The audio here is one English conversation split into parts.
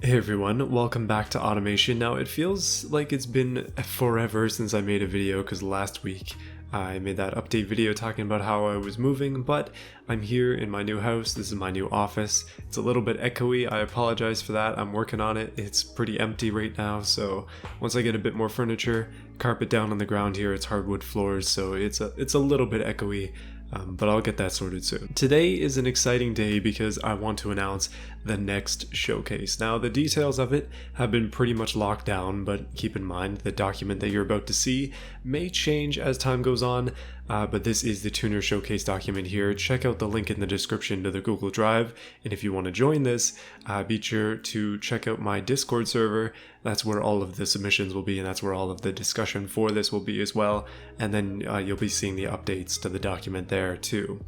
Hey everyone, welcome back to Automation. Now it feels like it's been forever since I made a video because last week I made that update video talking about how I was moving, but I'm here in my new house. This is my new office. It's a little bit echoey. I apologize for that. I'm working on it. It's pretty empty right now, so once I get a bit more furniture, carpet down on the ground here, it's hardwood floors, so it's a little bit echoey. But I'll get that sorted soon. Today is an exciting day because I want to announce the next showcase. Now, the details of it have been pretty much locked down, but keep in mind the document that you're about to see may change as time goes on, but this is the Tuner Showcase document here. Check out the link in the description to the Google Drive, and if you want to join this, be sure to check out my Discord server. That's where all of the submissions will be, and that's where all of the discussion for this will be as well, and then you'll be seeing the updates to the document there too.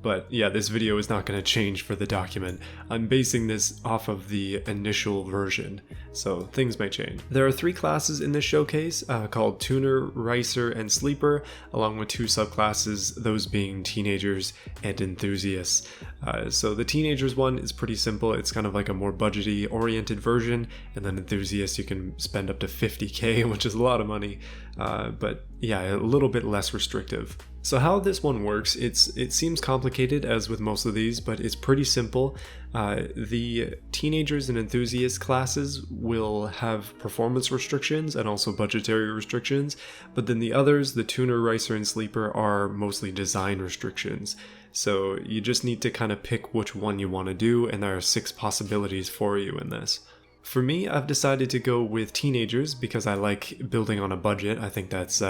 But yeah, this video is not going to change for the document. I'm basing this off of the initial version, so things may change. There are 3 classes in this showcase called Tuner, Ricer, and Sleeper, along with 2 subclasses, those being Teenagers and Enthusiasts. So the Teenagers one is pretty simple. It's kind of like a more budgety oriented version, and then Enthusiasts you can spend up to 50k, which is a lot of money, but yeah, a little bit less restrictive. So how this one works, it seems complicated as with most of these, but it's pretty simple. The Teenagers and Enthusiast classes will have performance restrictions and also budgetary restrictions, but then the others, the Tuner, Ricer, and Sleeper, are mostly design restrictions. So you just need to kind of pick which one you want to do, and there are 6 possibilities for you in this. For me, I've decided to go with Teenagers because I like building on a budget. I think that's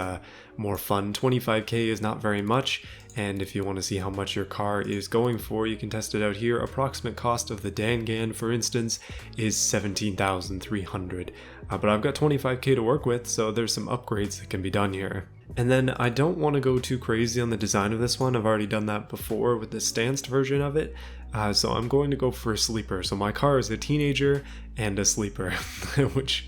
more fun. 25k is not very much, and if you want to see how much your car is going for, you can test it out here. Approximate cost of the Dangan, for instance, is 17,300. But I've got 25k to work with, so there's some upgrades that can be done here. And then I don't want to go too crazy on the design of this one. I've already done that before with the stanced version of it. So I'm going to go for a Sleeper. So my car is a Teenager and a Sleeper, which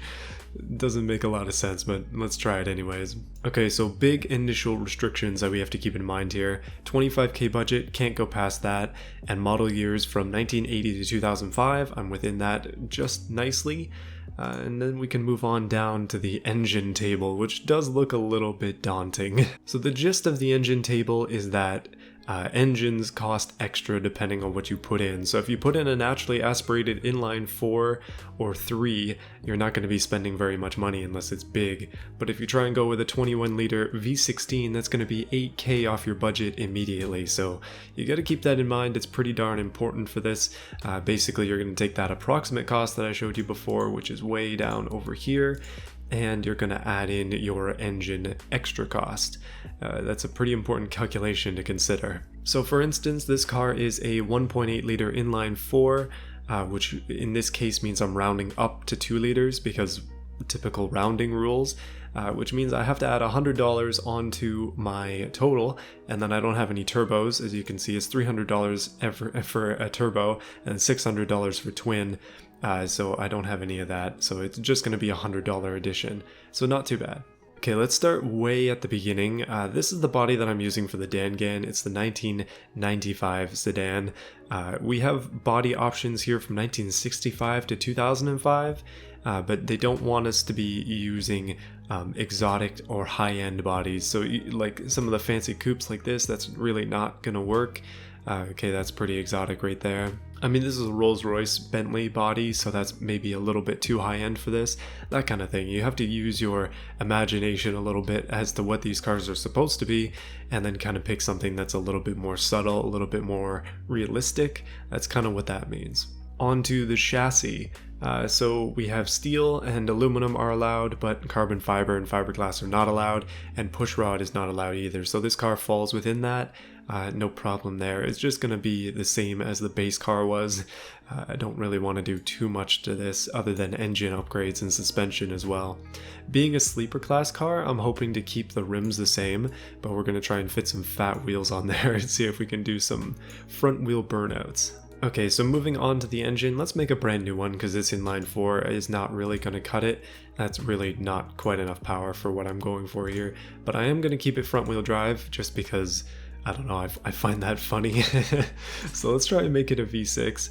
doesn't make a lot of sense, but let's try it anyways. Okay, so big initial restrictions that we have to keep in mind here. 25k budget, can't go past that, and model years from 1980 to 2005. I'm within that just nicely. And then we can move on down to the engine table, which does look a little bit daunting. So the gist of the engine table is that engines cost extra depending on what you put in. So if you put in a naturally aspirated inline 4 or 3, you're not going to be spending very much money unless it's big. But if you try and go with a 21 liter V16, that's going to be 8k off your budget immediately. So you got to keep that in mind. It's pretty darn important for this. Basically, you're going to take that approximate cost that I showed you before, which is way down over here, and you're going to add in your engine extra cost. That's a pretty important calculation to consider. So for instance, this car is a 1.8 liter inline 4, which in this case means I'm rounding up to 2 liters because typical rounding rules, which means I have to add $100 onto my total, and then I don't have any turbos. As you can see, it's $300 for a turbo and $600 for twin. So I don't have any of that, so it's just going to be a $100 addition, so not too bad. Okay, let's start way at the beginning. This is the body that I'm using for the Dangan. It's the 1995 sedan. We have body options here from 1965 to 2005, but they don't want us to be using exotic or high-end bodies. So like some of the fancy coupes like this, that's really not going to work. Okay, that's pretty exotic right there. I mean, this is a Rolls-Royce Bentley body, so that's maybe a little bit too high-end for this, that kind of thing. You have to use your imagination a little bit as to what these cars are supposed to be, and then kind of pick something that's a little bit more subtle, a little bit more realistic. That's kind of what that means. Onto the chassis. So we have steel and aluminum are allowed, but carbon fiber and fiberglass are not allowed, and pushrod is not allowed either. So this car falls within that. No problem there. It's just going to be the same as the base car was. I don't really want to do too much to this other than engine upgrades and suspension as well. Being a sleeper class car, I'm hoping to keep the rims the same, but we're going to try and fit some fat wheels on there and see if we can do some front wheel burnouts. Okay, so moving on to the engine, let's make a brand new one because this inline 4 is not really going to cut it. That's really not quite enough power for what I'm going for here, but I am going to keep it front wheel drive just because I don't know, I find that funny. So let's try and make it a V6.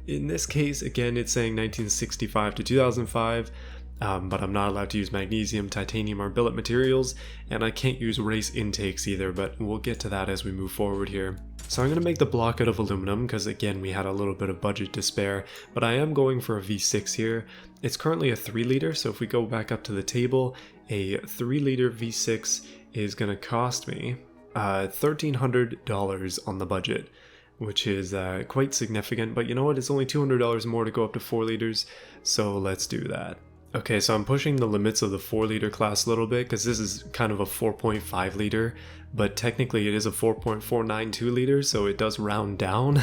In this case, again, it's saying 1965 to 2005. But I'm not allowed to use magnesium, titanium, or billet materials, and I can't use race intakes either, but we'll get to that as we move forward here. So I'm going to make the block out of aluminum, because again, we had a little bit of budget to spare, but I am going for a V6 here. It's currently a 3 liter, so if we go back up to the table, a 3 liter V6 is going to cost me $1,300 on the budget, which is quite significant, but you know what, it's only $200 more to go up to 4 liters, so let's do that. Okay, so I'm pushing the limits of the 4 liter class a little bit because this is kind of a 4.5 liter, but technically it is a 4.492 liter, so it does round down.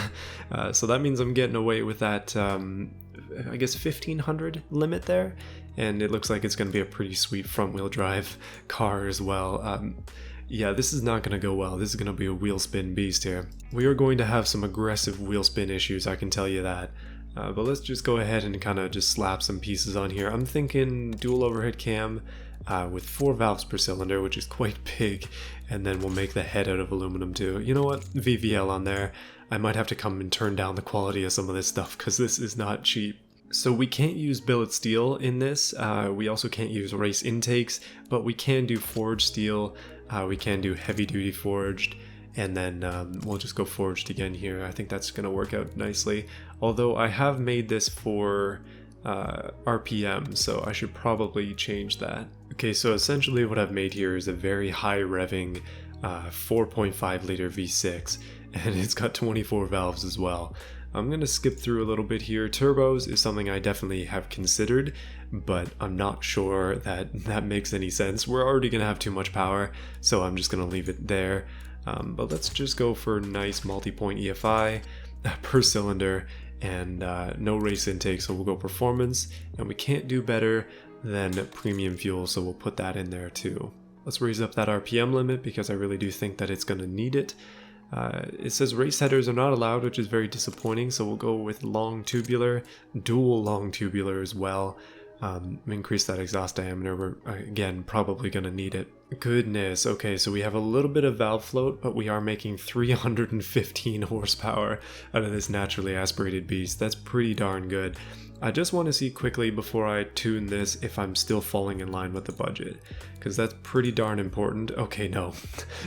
So that means I'm getting away with that, I guess 1500 limit there, and it looks like it's going to be a pretty sweet front wheel drive car as well. Yeah, this is not going to go well. This is going to be a wheel spin beast here. We are going to have some aggressive wheel spin issues, I can tell you that. But let's just go ahead and kind of just slap some pieces on here. I'm thinking dual overhead cam with 4 valves per cylinder, which is quite big, and then we'll make the head out of aluminum too. You know what? VVL on there. I might have to come and turn down the quality of some of this stuff because this is not cheap. So we can't use billet steel in this. We also can't use race intakes, but we can do forged steel. We can do heavy duty forged. And then we'll just go forged again here. I think that's going to work out nicely. Although I have made this for RPM, so I should probably change that. Okay, so essentially what I've made here is a very high revving 4.5 liter V6, and it's got 24 valves as well. I'm going to skip through a little bit here. Turbos is something I definitely have considered, but I'm not sure that that makes any sense. We're already going to have too much power, so I'm just going to leave it there. But let's just go for nice multi-point EFI per cylinder and no race intake, so we'll go performance, and we can't do better than premium fuel, so we'll put that in there too. Let's raise up that RPM limit because I really do think that it's going to need it. It says race headers are not allowed, which is very disappointing, so we'll go with long tubular, dual long tubular as well. Increase that exhaust diameter. We're again probably going to need it. Goodness. Okay, so we have a little bit of valve float, but we are making 315 horsepower out of this naturally aspirated beast. That's pretty darn good. I just want to see quickly before I tune this if I'm still falling in line with the budget, because that's pretty darn important. Okay, no,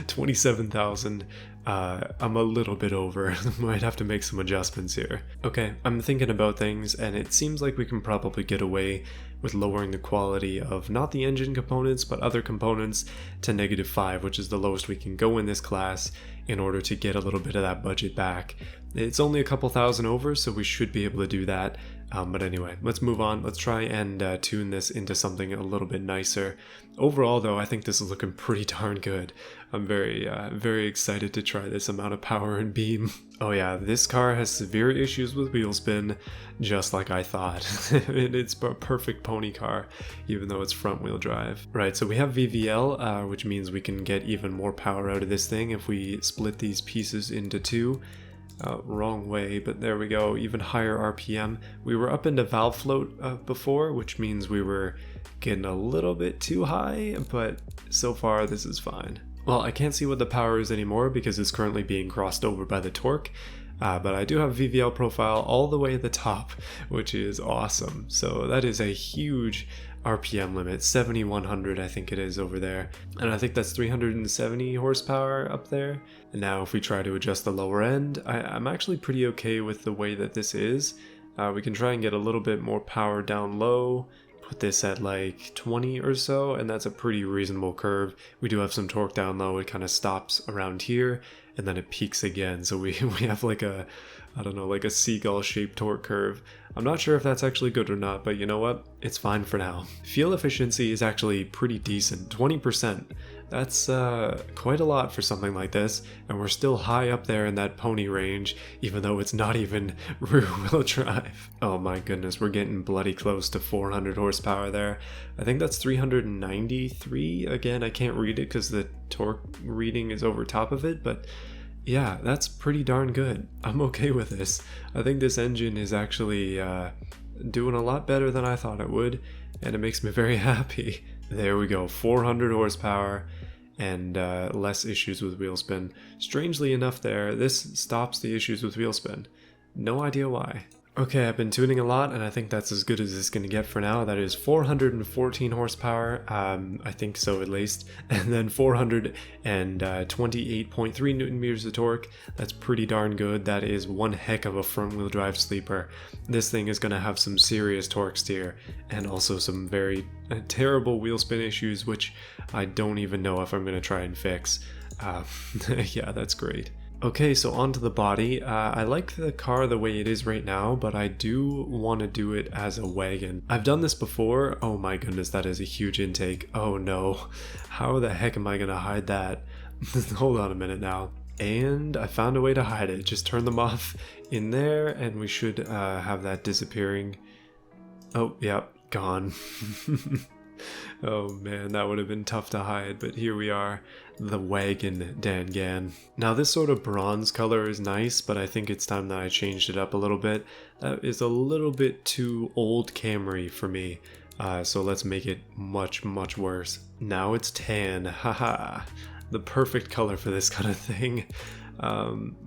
27,000. I'm a little bit over. Might have to make some adjustments here. Okay, I'm thinking about things, and it seems like we can probably get away with lowering the quality of not the engine components but other components to -5, which is the lowest we can go in this class in order to get a little bit of that budget back. It's only a couple thousand over, so we should be able to do that. But anyway, let's move on. Let's try and tune this into something a little bit nicer. Overall, though, I think this is looking pretty darn good. I'm very excited to try this amount of power and beam. Oh yeah, this car has severe issues with wheel spin, just like I thought. It's a perfect pony car, even though it's front wheel drive. Right, so we have VVL, which means we can get even more power out of this thing if we split these pieces into 2. Wrong way, but there we go, even higher RPM. We were up into valve float before, which means we were getting a little bit too high, but so far this is fine. Well, I can't see what the power is anymore because it's currently being crossed over by the torque, but I do have VVL profile all the way at the top, which is awesome. So that is a huge RPM limit, 7,100 I think it is over there, and I think that's 370 horsepower up there. And now if we try to adjust the lower end, I'm actually pretty okay with the way that this is. We can try and get a little bit more power down low, put this at like 20 or so, and that's a pretty reasonable curve. We do have some torque down low. It kind of stops around here and then it peaks again, so we have like a, I don't know, like a seagull shaped torque curve. I'm not sure if that's actually good or not, but you know what? It's fine for now. Fuel efficiency is actually pretty decent, 20%. That's quite a lot for something like this, and we're still high up there in that pony range, even though it's not even rear-wheel drive. Oh my goodness, we're getting bloody close to 400 horsepower there. I think that's 393. Again, I can't read it because the torque reading is over top of it, but yeah, that's pretty darn good. I'm okay with this. I think this engine is actually doing a lot better than I thought it would, and it makes me very happy. There we go, 400 horsepower, and less issues with wheel spin. Strangely enough there, this stops the issues with wheel spin. No idea why. Okay, I've been tuning a lot, and I think that's as good as it's going to get for now. That is 414 horsepower, I think so at least, and then 428.3 newton meters of torque. That's pretty darn good. That is one heck of a front-wheel drive sleeper. This thing is going to have some serious torque steer, and also some very terrible wheel spin issues, which I don't even know if I'm going to try and fix. Yeah, that's great. Okay, so onto the body. I like the car the way it is right now, but I do want to do it as a wagon. I've done this before. Oh my goodness, that is a huge intake. Oh no, how the heck am I gonna hide that? Hold on a minute now. And I found a way to hide it. Just turn them off in there, and we should have that disappearing. Oh, yep, gone. Oh man, that would have been tough to hide, but here we are, the wagon Dangan. Now this sort of bronze color is nice, but I think it's time that I changed it up a little bit. That is a little bit too old Camry for me, so let's make it much, much worse. Now it's tan, haha, the perfect color for this kind of thing.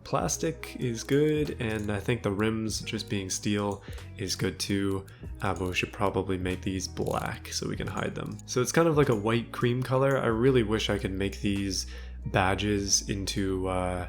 Plastic is good, and I think the rims just being steel is good too, but we should probably make these black so we can hide them. So it's kind of like a white cream color. I really wish I could make these badges into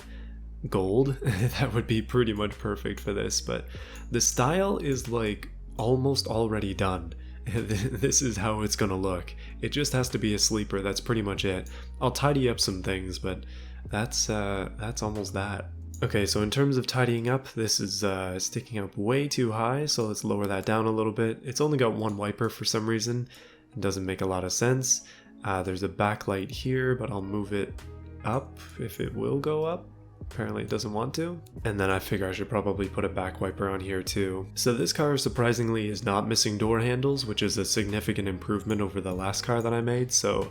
gold. That would be pretty much perfect for this, but the style is like almost already done. This is how it's gonna look. It just has to be a sleeper, that's pretty much it. I'll tidy up some things, but that's almost that. Okay, so in terms of tidying up, this is sticking up way too high, so let's lower that down a little bit. It's only got one wiper for some reason. It doesn't make a lot of sense. There's a backlight here, but I'll move it up if it will go up. Apparently it doesn't want to. And then I figure I should probably put a back wiper on here too. So this car surprisingly is not missing door handles, which is a significant improvement over the last car that I made, so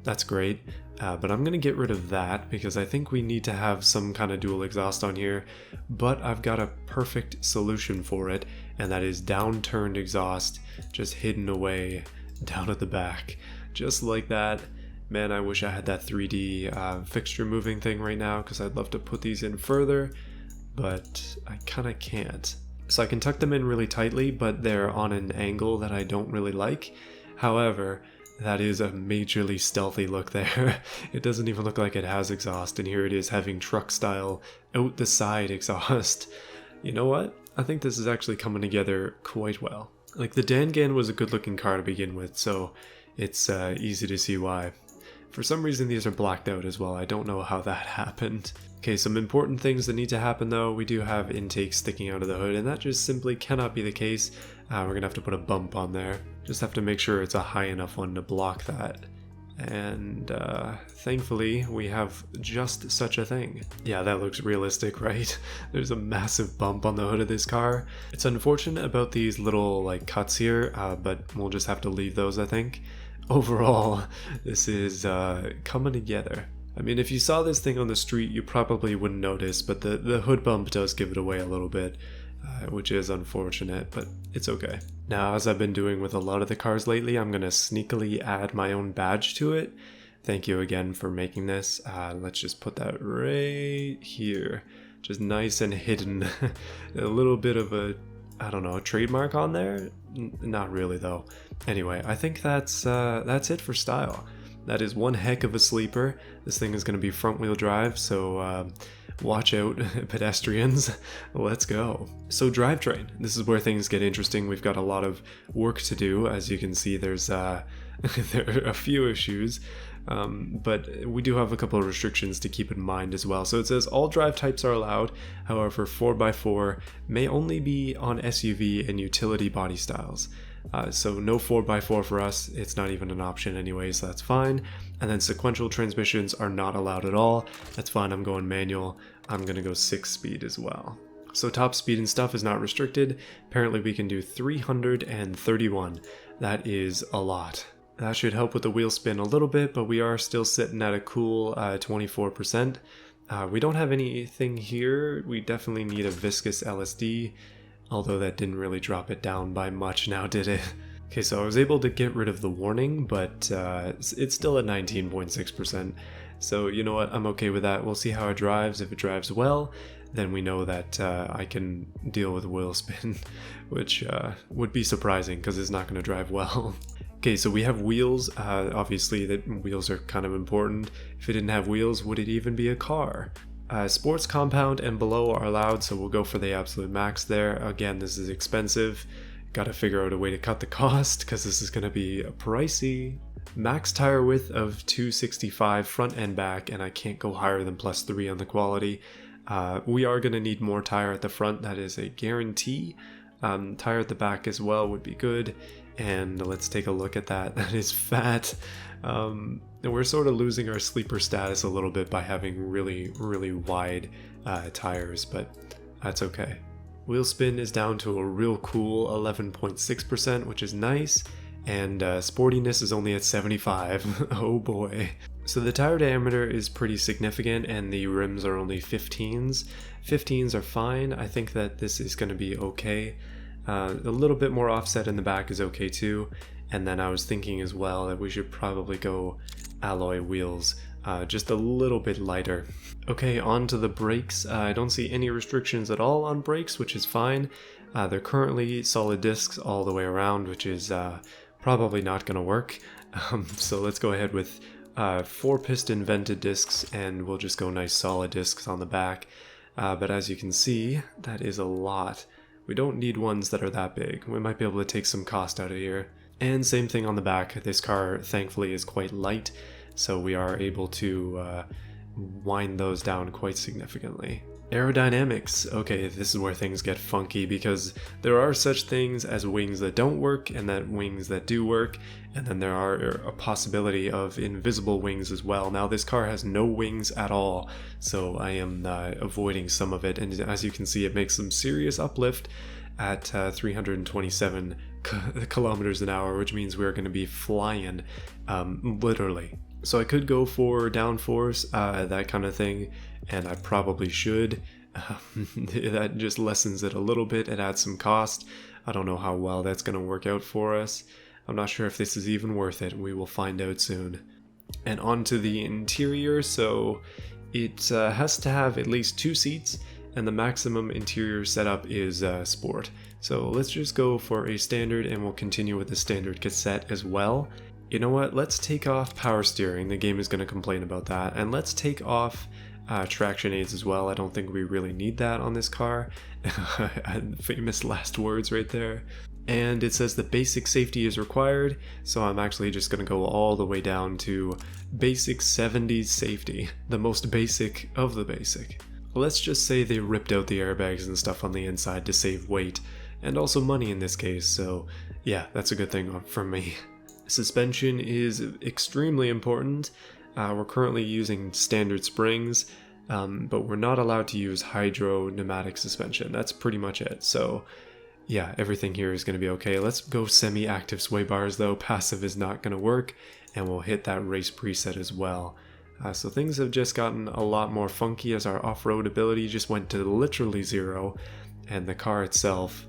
that's great. But I'm gonna get rid of that because I think we need to have some kind of dual exhaust on here, but I've got a perfect solution for it, and that is downturned exhaust just hidden away down at the back, just like that. Man, I wish I had that 3D fixture moving thing right now because I'd love to put these in further, but I kind of can't. So I can tuck them in really tightly, but they're on an angle that I don't really like. However, that is a majorly stealthy look there. It doesn't even look like it has exhaust, and here it is having truck style out the side exhaust. You know what? I think this is actually coming together quite well. Like, the Dangan was a good looking car to begin with, so it's easy to see why. For some reason these are blacked out as well. I don't know how that happened. Okay, some important things that need to happen though. We do have intakes sticking out of the hood, and that just simply cannot be the case. We're gonna have to put a bump on there. Just have to make sure it's a high enough one to block that. And thankfully we have just such a thing. Yeah, that looks realistic, right? There's a massive bump on the hood of this car. It's unfortunate about these little like cuts here, but we'll just have to leave those, I think. Overall, this is coming together. I mean, if you saw this thing on the street, you probably wouldn't notice, but the hood bump does give it away a little bit, which is unfortunate, but it's okay. Now, as I've been doing with a lot of the cars lately, I'm going to sneakily add my own badge to it. Thank you again for making this. Let's just put that right here. Just nice and hidden. A little bit of a, I don't know, a trademark on there? Not really though. Anyway, I think that's it for style. That is one heck of a sleeper. This thing is going to be front wheel drive, so watch out, pedestrians. Let's go. So drivetrain. This is where things get interesting. We've got a lot of work to do. As you can see, there's there are a few issues. But we do have a couple of restrictions to keep in mind as well. So it says all drive types are allowed, however 4x4 may only be on SUV and utility body styles. So no 4x4 for us, it's not even an option anyway, so that's fine. And then sequential transmissions are not allowed at all. That's fine, I'm going manual. I'm gonna go 6-speed as well. So top speed and stuff is not restricted. Apparently we can do 331. That is a lot. That should help with the wheel spin a little bit, but we are still sitting at a cool 24%. We don't have anything here. We definitely need a viscous LSD, although that didn't really drop it down by much now, did it? Okay, so I was able to get rid of the warning, but it's still at 19.6%. So you know what, I'm okay with that. We'll see how it drives. If it drives well, then we know that I can deal with wheel spin, which would be surprising because it's not going to drive well. Okay, so we have wheels. Obviously, wheels are kind of important. If it didn't have wheels, would it even be a car? Sports compound and below are allowed, so we'll go for the absolute max there. Again, this is expensive. Gotta figure out a way to cut the cost because this is gonna be pricey. Max tire width of 265 front and back, and I can't go higher than +3 on the quality. We are gonna need more tire at the front, that is a guarantee. Tire at the back as well would be good. And let's take a look at that. That is fat. And we're sort of losing our sleeper status a little bit by having really, really wide tires, but that's okay. Wheel spin is down to a real cool 11.6%, which is nice. And sportiness is only at 75. Oh boy. So the tire diameter is pretty significant and the rims are only 15s. 15s are fine. I think that this is going to be okay. A little bit more offset in the back is okay too. And then I was thinking as well that we should probably go alloy wheels, just a little bit lighter. Okay, on to the brakes. I don't see any restrictions at all on brakes, which is fine. They're currently solid discs all the way around, which is probably not going to work. So let's go ahead with 4-piston vented discs, and we'll just go nice solid discs on the back. But as you can see, that is a lot. We don't need ones that are that big. We might be able to take some cost out of here. And same thing on the back. This car thankfully is quite light, so we are able to wind those down quite significantly. Aerodynamics. Okay, this is where things get funky because there are such things as wings that don't work and that wings that do work, and then there are a possibility of invisible wings as well. Now this car has no wings at all, so I am avoiding some of it, and as you can see it makes some serious uplift at 327 kilometers an hour, which means we're going to be flying, literally. So I could go for downforce, that kind of thing, and I probably should. That just lessens it a little bit. It adds some cost. I don't know how well that's going to work out for us. I'm not sure if this is even worth it. We will find out soon. And onto the interior. So it has to have at least 2 seats, and the maximum interior setup is sport. So let's just go for a standard, and we'll continue with the standard cassette as well. You know what, let's take off power steering. The game is going to complain about that. And let's take off traction aids as well. I don't think we really need that on this car. Famous last words right there. And it says that basic safety is required, so I'm actually just going to go all the way down to basic 70s safety, the most basic of the basic. Let's just say they ripped out the airbags and stuff on the inside to save weight, and also money in this case, so yeah, that's a good thing for me. Suspension is extremely important. We're currently using standard springs, but we're not allowed to use hydro pneumatic suspension. That's pretty much it. So yeah, everything here is going to be okay. Let's go semi-active sway bars though. Passive is not going to work, and we'll hit that race preset as well. So things have just gotten a lot more funky as our off-road ability just went to literally 0, and the car itself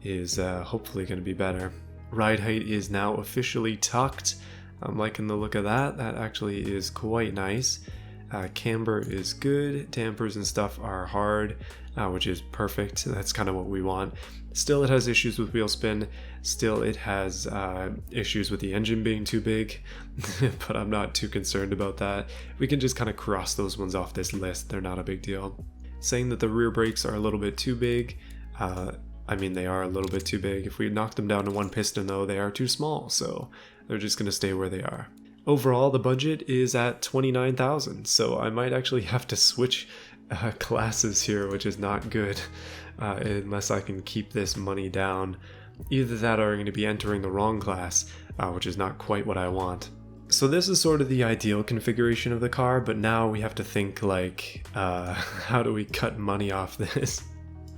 is hopefully going to be better. Ride height is now officially tucked. I'm liking the look of that. That actually is quite nice. Camber is good. Dampers and stuff are hard, which is perfect. That's kind of what we want. Still, it has issues with wheel spin. Still, it has issues with the engine being too big, but I'm not too concerned about that. We can just kind of cross those ones off this list. They're not a big deal. Saying that the rear brakes are a little bit too big. I mean, they are a little bit too big. If we knock them down to 1 piston though, they are too small, so they're just going to stay where they are. Overall, the budget is at 29,000, so I might actually have to switch classes here, which is not good, unless I can keep this money down. Either that or I'm going to be entering the wrong class, which is not quite what I want. So this is sort of the ideal configuration of the car, but now we have to think like, how do we cut money off this?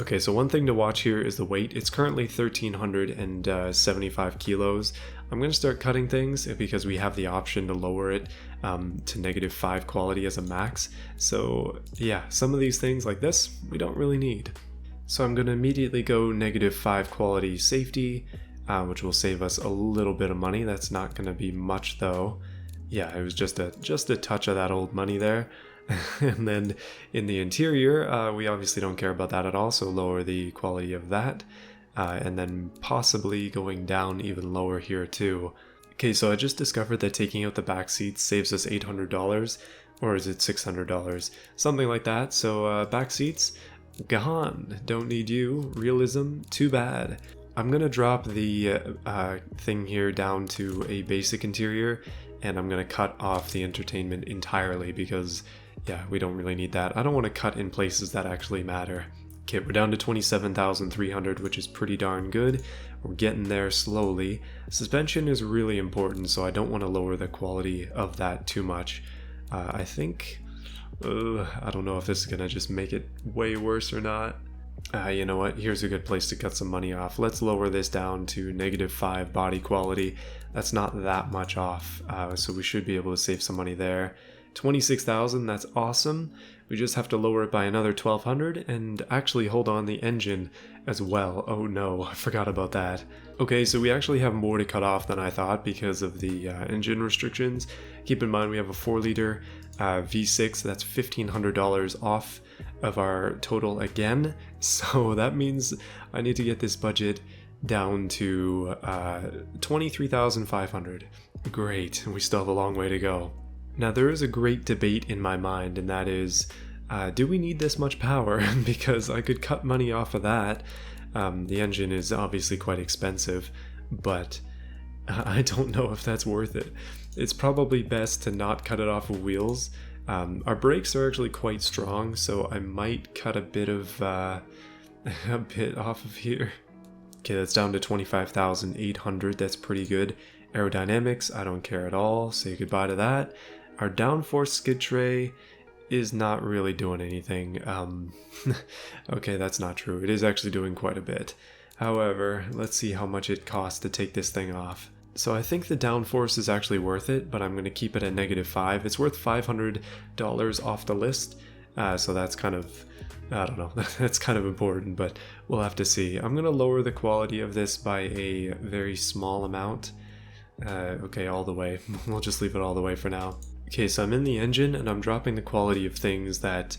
Okay, so one thing to watch here is the weight. It's currently 1,375 kilos. I'm going to start cutting things because we have the option to lower it to -5 quality as a max. So yeah, some of these things like this, we don't really need. So I'm going to immediately go -5 quality safety. which will save us a little bit of money. That's not going to be much though. Yeah, it was just a touch of that old money there. And then in the interior, we obviously don't care about that at all, so lower the quality of that. And then possibly going down even lower here too. Okay, so I just discovered that taking out the back seats saves us $800, or is it $600? Something like that. So back seats, gone. Don't need you. Realism, too bad. I'm gonna drop the thing here down to a basic interior, and I'm gonna cut off the entertainment entirely because, yeah, we don't really need that. I don't want to cut in places that actually matter. Okay, we're down to 27,300, which is pretty darn good. We're getting there slowly. Suspension is really important, so I don't want to lower the quality of that too much. I think, I don't know if this is gonna just make it way worse or not. You know what, here's a good place to cut some money off. Let's lower this down to -5 body quality. That's not that much off, so we should be able to save some money there. 26,000, that's awesome. We just have to lower it by another 1,200 and actually hold on the engine as well. Oh no, I forgot about that. Okay, so we actually have more to cut off than I thought because of the engine restrictions. Keep in mind we have a 4-liter V6, that's $1,500 off of our total again. So that means I need to get this budget down to 23,500. Great, we still have a long way to go. Now there is a great debate in my mind, and that is, do we need this much power? Because I could cut money off of that. The engine is obviously quite expensive, but I don't know if that's worth it. It's probably best to not cut it off of wheels. Our brakes are actually quite strong, so I might cut a bit of a bit off of here. Okay, that's down to 25,800. That's pretty good. Aerodynamics, I don't care at all. Say goodbye to that. Our downforce skid tray is not really doing anything. Okay, that's not true. It is actually doing quite a bit. However, let's see how much it costs to take this thing off. So I think the downforce is actually worth it, but I'm going to keep it at -5. It's worth $500 off the list, so that's kind of, I don't know, that's kind of important, but we'll have to see. I'm going to lower the quality of this by a very small amount. Okay, all the way. We'll just leave it all the way for now. Okay, so I'm in the engine and I'm dropping the quality of things that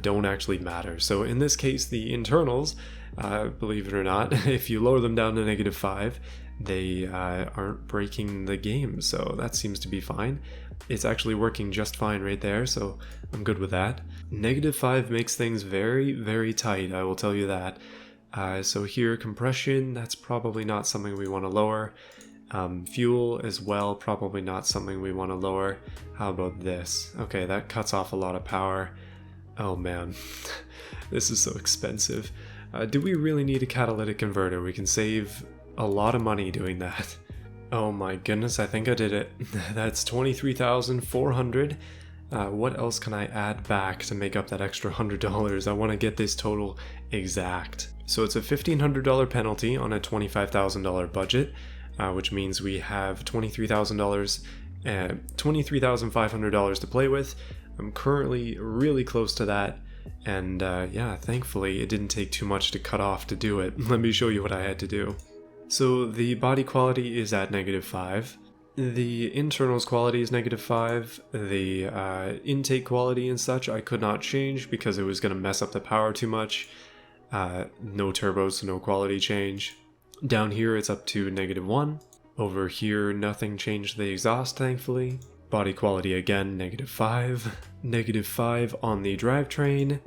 don't actually matter. So in this case, the internals, believe it or not, if you lower them down to -5, they aren't breaking the game, so that seems to be fine. It's actually working just fine right there, so I'm good with that. -5 makes things very, very tight, I will tell you that. So here, compression, that's probably not something we want to lower. Fuel as well, probably not something we want to lower. How about this? Okay, that cuts off a lot of power. Oh man, this is so expensive. Do we really need a catalytic converter? We can save a lot of money doing that. Oh my goodness, I think I did it. That's 23,400. What else can I add back to make up that extra $100? I want to get this total exact. So it's a $1,500 penalty on a $25,000 budget. Which means we have $23,500 to play with. I'm currently really close to that, and yeah, thankfully it didn't take too much to cut off to do it. Let me show you what I had to do. So the body quality is at -5. The internals quality is -5. The intake quality and such I could not change because it was going to mess up the power too much. No turbos, so no quality change. Down here it's up to -1. Over here nothing changed the exhaust, thankfully. Body quality again, -5. -5 on the drivetrain.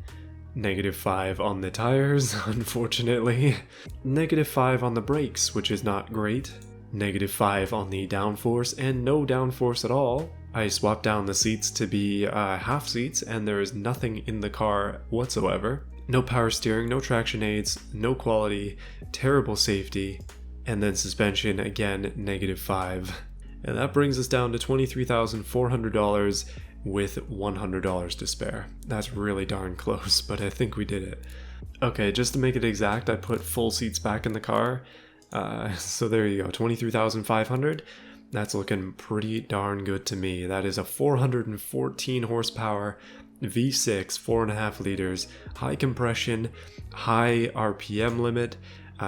-5 on the tires, unfortunately. -5 on the brakes, which is not great. -5 on the downforce, and no downforce at all. I swapped down the seats to be half seats, and there is nothing in the car whatsoever. No power steering, no traction aids, no quality, terrible safety, and then suspension, again, -5. And that brings us down to $23,400 with $100 to spare. That's really darn close, but I think we did it. Okay, just to make it exact, I put full seats back in the car. So there you go, 23,500. That's looking pretty darn good to me. That is a 414 horsepower V6, 4.5 liters, high compression, high RPM limit,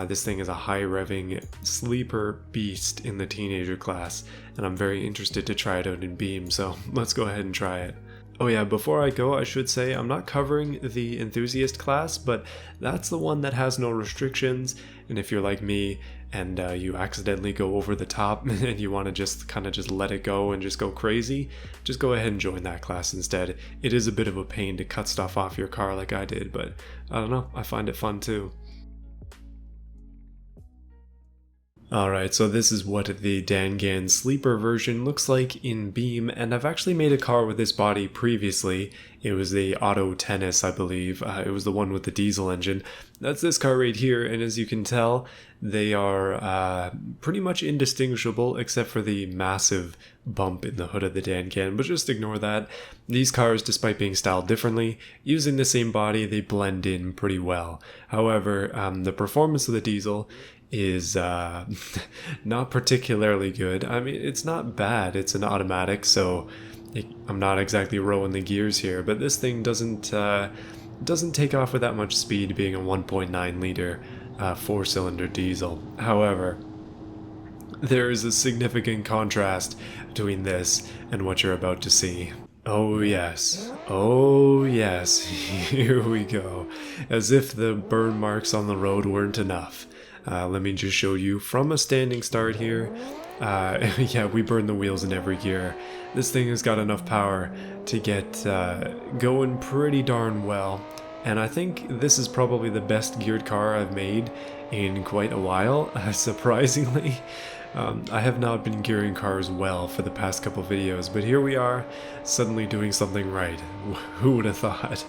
This thing is a high revving sleeper beast in the teenager class, and I'm very interested to try it out in Beam, so let's go ahead and try it. Oh yeah, before I go, I should say I'm not covering the enthusiast class, but that's the one that has no restrictions, and if you're like me and you accidentally go over the top and you want to just kind of just let it go and just go crazy, just go ahead and join that class instead. It is a bit of a pain to cut stuff off your car like I did, but I don't know, I find it fun too. Alright, so this is what the Dangan Sleeper version looks like in Beam, and I've actually made a car with this body previously. It was the Auto Tennis, I believe. It was the one with the diesel engine. That's this car right here, and as you can tell, they are pretty much indistinguishable except for the massive bump in the hood of the Dangan, but just ignore that. These cars, despite being styled differently, using the same body, they blend in pretty well. However, the performance of the diesel is not particularly good. I mean, it's not bad. It's an automatic, so I'm not exactly rowing the gears here, but this thing doesn't take off with that much speed, being a 1.9 liter 4-cylinder diesel. However, there is a significant contrast between this and what you're about to see. Oh yes, here we go. As if the burn marks on the road weren't enough. Let me just show you from a standing start here. Yeah, we burn the wheels in every gear. This thing has got enough power to get going pretty darn well. And I think this is probably the best geared car I've made in quite a while, surprisingly. I have not been gearing cars well for the past couple videos, but here we are, suddenly doing something right. Who would have thought?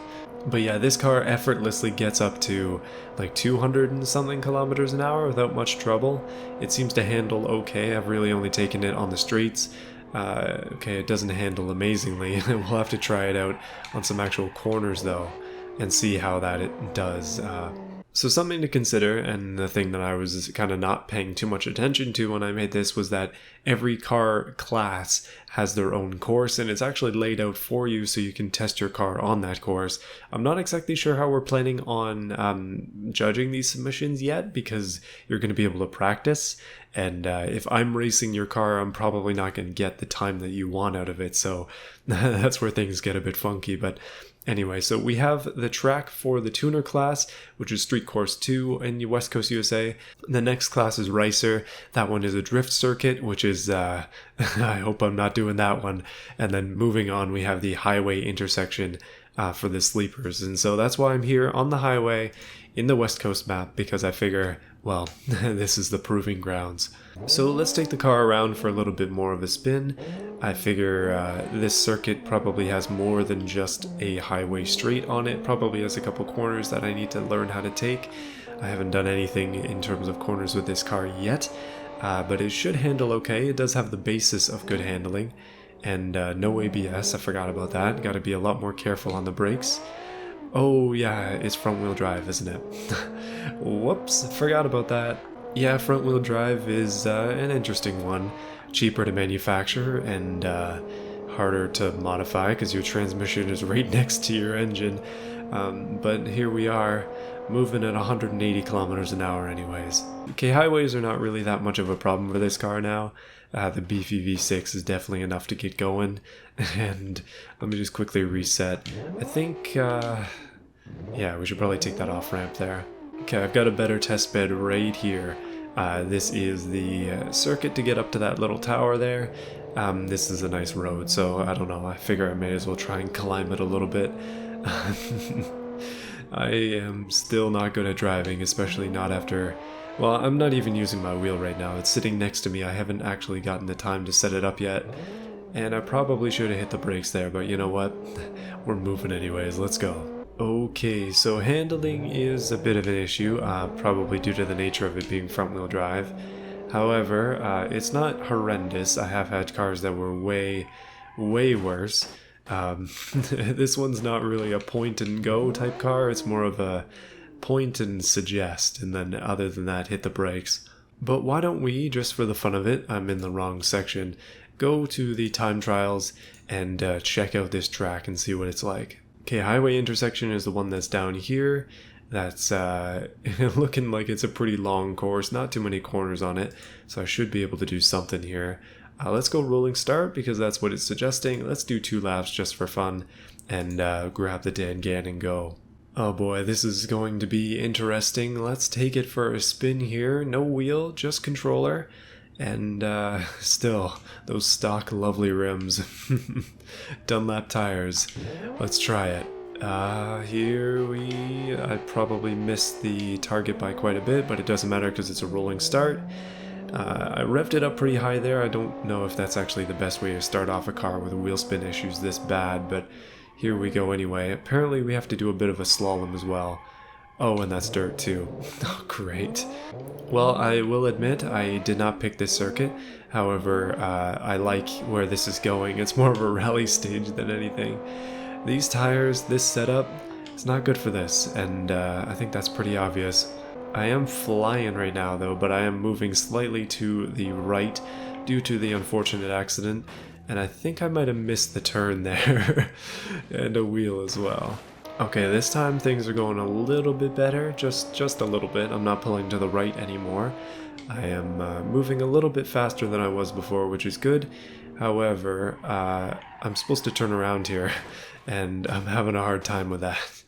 But yeah, this car effortlessly gets up to like 200 and something kilometers an hour without much trouble. It seems to handle okay. I've really only taken it on the streets. Okay, it doesn't handle amazingly. We'll have to try it out on some actual corners though and see how that it does. So something to consider, and the thing that I was kind of not paying too much attention to when I made this, was that every car class has their own course, and it's actually laid out for you so you can test your car on that course. I'm not exactly sure how we're planning on judging these submissions yet, because you're going to be able to practice, and if I'm racing your car, I'm probably not going to get the time that you want out of it, so that's where things get a bit funky, but anyway, so we have the track for the tuner class, which is Street Course 2 in West Coast, USA. The next class is Ricer. That one is a drift circuit, which is, I hope I'm not doing that one. And then moving on, we have the highway intersection for the sleepers. And so that's why I'm here on the highway in the West Coast map, because I figure, well, this is the proving grounds. So let's take the car around for a little bit more of a spin. I figure this circuit probably has more than just a highway straight on it, probably has a couple corners that I need to learn how to take. I haven't done anything in terms of corners with this car yet, but it should handle okay. It does have the basis of good handling, and no ABS, I forgot about that. Got to be a lot more careful on the brakes. Oh yeah, it's front wheel drive, isn't it? Whoops, forgot about that. Yeah, front wheel drive is an interesting one. Cheaper to manufacture and harder to modify because your transmission is right next to your engine. But here we are, moving at 180 kilometers an hour anyways. Okay, highways are not really that much of a problem for this car now. The beefy V6 is definitely enough to get going. And let me just quickly reset. I think, yeah, we should probably take that off ramp there. Okay, I've got a better test bed right here. This is the circuit to get up to that little tower there. This is a nice road, so I don't know, I figure I may as well try and climb it a little bit. I am still not good at driving, especially not after... Well, I'm not even using my wheel right now. It's sitting next to me. I haven't actually gotten the time to set it up yet. And I probably should have hit the brakes there, but you know what? We're moving anyways. Let's go. Okay, so handling is a bit of an issue, probably due to the nature of it being front-wheel drive. However, it's not horrendous. I have had cars that were way worse. This one's not really a point-and-go type car. It's more of a point and suggest, and then other than that, hit the brakes. But why don't we, just for the fun of it, I'm in the wrong section, go to the time trials and check out this track and see what it's like. Okay, highway intersection is the one that's down here. That's looking like it's a pretty long course, not too many corners on it, so I should be able to do something here. Let's go rolling start because that's what it's suggesting. Let's do 2 laps just for fun and grab the Dan and go. Oh boy, this is going to be interesting. Let's take it for a spin here. No wheel, just controller. And still, those stock lovely rims. Dunlap tires. Let's try it. I probably missed the target by quite a bit, but it doesn't matter because it's a rolling start. I revved it up pretty high there. I don't know if that's actually the best way to start off a car with wheel spin issues this bad, but here we go anyway. Apparently we have to do a bit of a slalom as well. Oh, and that's dirt too. Oh, great. Well, I will admit I did not pick this circuit. However, I like where this is going. It's more of a rally stage than anything. These tires, this setup, it's not good for this, and I think that's pretty obvious. I am flying right now though, but I am moving slightly to the right due to the unfortunate accident, and I think I might have missed the turn there, and a wheel as well. Okay, this time things are going a little bit better, just a little bit. I'm not pulling to the right anymore. I am moving a little bit faster than I was before, which is good. However, I'm supposed to turn around here, and I'm having a hard time with that.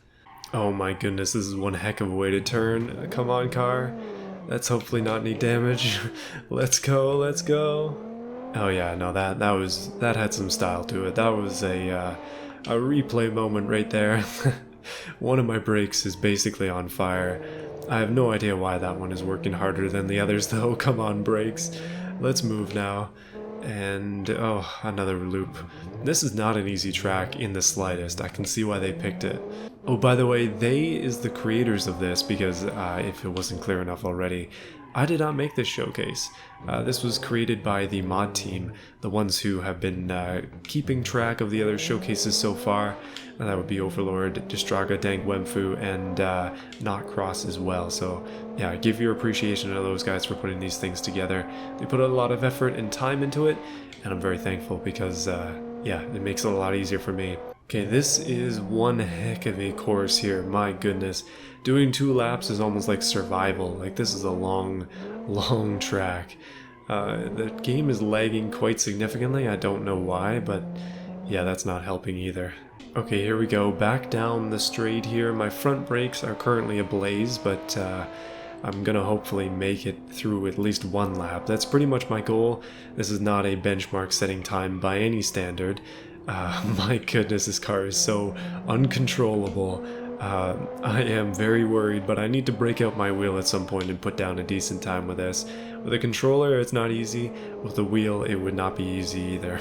Oh my goodness, this is one heck of a way to turn. Come on, car. Let's hopefully not need damage. Let's go, let's go. Oh yeah, no, that had some style to it. That was a replay moment right there. One of my brakes is basically on fire. I have no idea why that one is working harder than the others though. Come on, brakes. Let's move now. And oh, another loop. This is not an easy track in the slightest. I can see why they picked it. Oh, by the way, they is the creators of this because if it wasn't clear enough already, I did not make this showcase. This was created by the mod team, the ones who have been keeping track of the other showcases so far. And that would be Overlord, Distraga, Dank Wemfu, and Not Cross as well. So yeah, give your appreciation to those guys for putting these things together. They put a lot of effort and time into it, and I'm very thankful because yeah, it makes it a lot easier for me. Okay, this is one heck of a course here, my goodness. Doing 2 laps is almost like survival. Like, this is a long track. The game is lagging quite significantly. I don't know why, but yeah, that's not helping either. Okay, here we go. Back down the straight here. My front brakes are currently ablaze, but I'm gonna hopefully make it through at least 1 lap. That's pretty much my goal. This is not a benchmark setting time by any standard. My goodness, this car is so uncontrollable. I am very worried, but I need to break out my wheel at some point and put down a decent time with this. With a controller, it's not easy. With the wheel, it would not be easy either.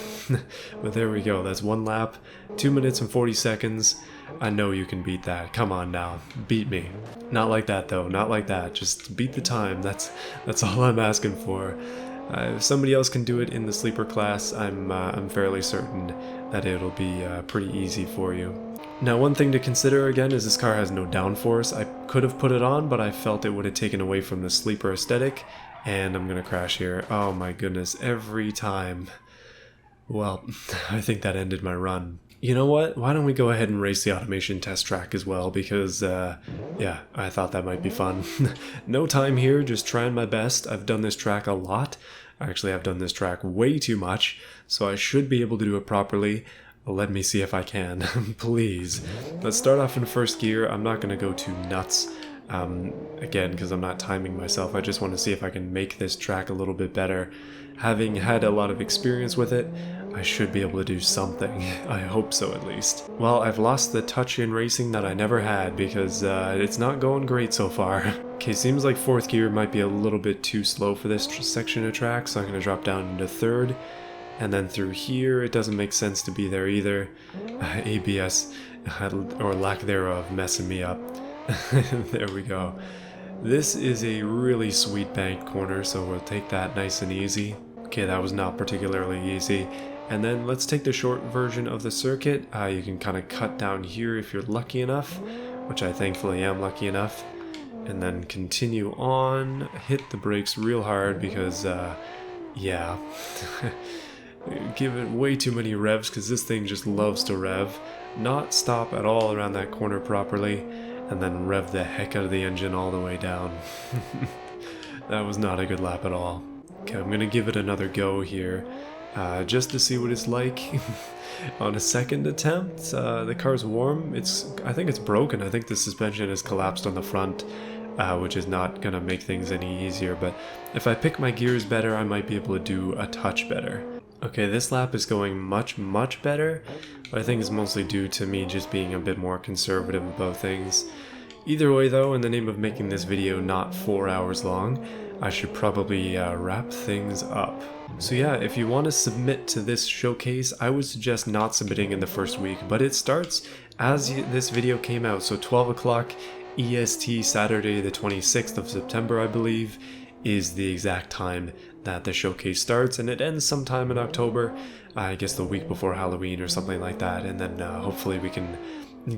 But there we go. That's 1 lap, 2 minutes and 40 seconds. I know you can beat that. Come on now, beat me. Not like that though. Not like that. Just beat the time. That's all I'm asking for. If somebody else can do it in the sleeper class, I'm fairly certain that it'll be pretty easy for you. Now, one thing to consider again is this car has no downforce. I could have put it on, but I felt it would have taken away from the sleeper aesthetic, and I'm gonna crash here. Oh my goodness, every time. Well, I think that ended my run. You know what? Why don't we go ahead and race the automation test track as well, because, yeah, I thought that might be fun. No time here, just trying my best. I've done this track a lot. Actually, I've done this track way too much, so I should be able to do it properly. Let me see if I can, please. Let's start off in first gear. I'm not going to go too nuts, again, because I'm not timing myself. I just want to see if I can make this track a little bit better. Having had a lot of experience with it, I should be able to do something. I hope so, at least. Well, I've lost the touch in racing that I never had because it's not going great so far. Okay, seems like 4th gear might be a little bit too slow for this section of track, so I'm going to drop down into 3rd. And then through here, it doesn't make sense to be there either. ABS, or lack thereof, messing me up. There we go. This is a really sweet banked corner, so we'll take that nice and easy. Okay, that was not particularly easy. And then let's take the short version of the circuit. You can kind of cut down here if you're lucky enough, which I thankfully am lucky enough. And then continue on, hit the brakes real hard because, yeah. Give it way too many revs because this thing just loves to rev. Not stop at all around that corner properly. and then rev the heck out of the engine all the way down. That was not a good lap at all. Okay, I'm gonna give it another go here, just to see what it's like. On a second attempt, the car's warm. I think it's broken. I think the suspension is collapsed on the front, which is not gonna make things any easier, but if I pick my gears better, I might be able to do a touch better. Okay, this lap is going much better, but I think it's mostly due to me just being a bit more conservative about things. Either way though, in the name of making this video not 4 hours long, I should probably wrap things up. So yeah, if you want to submit to this showcase, I would suggest not submitting in the first week, but it starts as this video came out, so 12 o'clock EST, Saturday the 26th of September, I believe, is the exact time that the showcase starts, and it ends sometime in October, I guess the week before Halloween or something like that, and then hopefully we can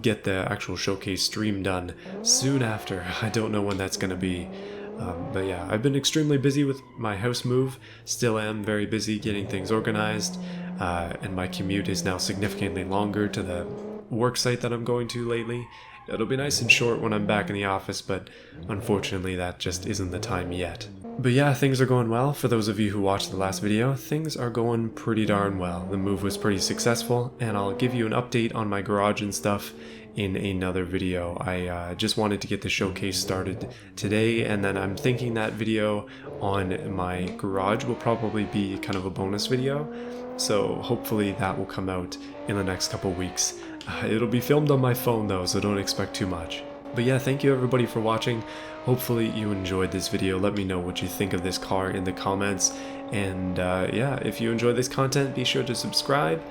get the actual showcase stream done soon after. I don't know when that's gonna be, but yeah, I've been extremely busy with my house move, still am very busy getting things organized, and my commute is now significantly longer to the work site that I'm going to lately. It'll be nice and short when I'm back in the office, but unfortunately that just isn't the time yet. But yeah, things are going well. For those of you who watched the last video, things are going pretty darn well. The move was pretty successful, and I'll give you an update on my garage and stuff in another video. I just wanted to get the showcase started today, and then I'm thinking that video on my garage will probably be kind of a bonus video, so hopefully that will come out in the next couple weeks. It'll be filmed on my phone though, so don't expect too much. But yeah, thank you everybody for watching. Hopefully you enjoyed this video. Let me know what you think of this car in the comments. And yeah, if you enjoy this content, be sure to subscribe.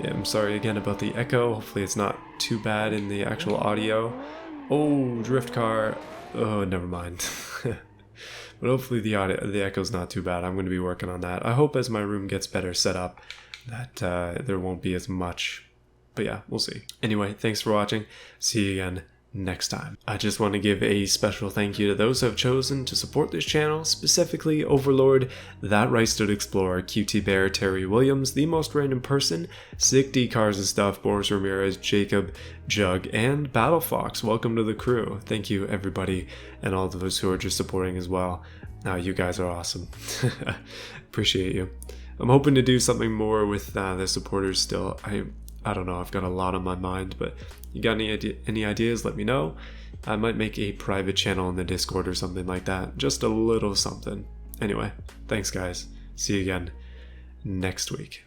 I'm sorry again about the echo. Hopefully it's not too bad in the actual audio. Oh, drift car. Oh, never mind. But hopefully the echo's not too bad. I'm going to be working on that. I hope as my room gets better set up that there won't be as much. But yeah, we'll see. Anyway, thanks for watching. See you again next time. I just want to give a special thank you to those who have chosen to support this channel, specifically Overlord, That Right-Stood Explorer, QT Bear, Terry Williams, The Most Random Person, Sick D Cars and Stuff, Boris Ramirez, Jacob, Jug, and Battle Fox. Welcome to the crew. Thank you everybody, and all of those who are just supporting as well. You guys are awesome. Appreciate you. I'm hoping to do something more with the supporters still. I don't know, I've got a lot on my mind, but you got any ideas, let me know. I might make a private channel in the Discord or something like that. Just a little something. Anyway, thanks guys. See you again next week.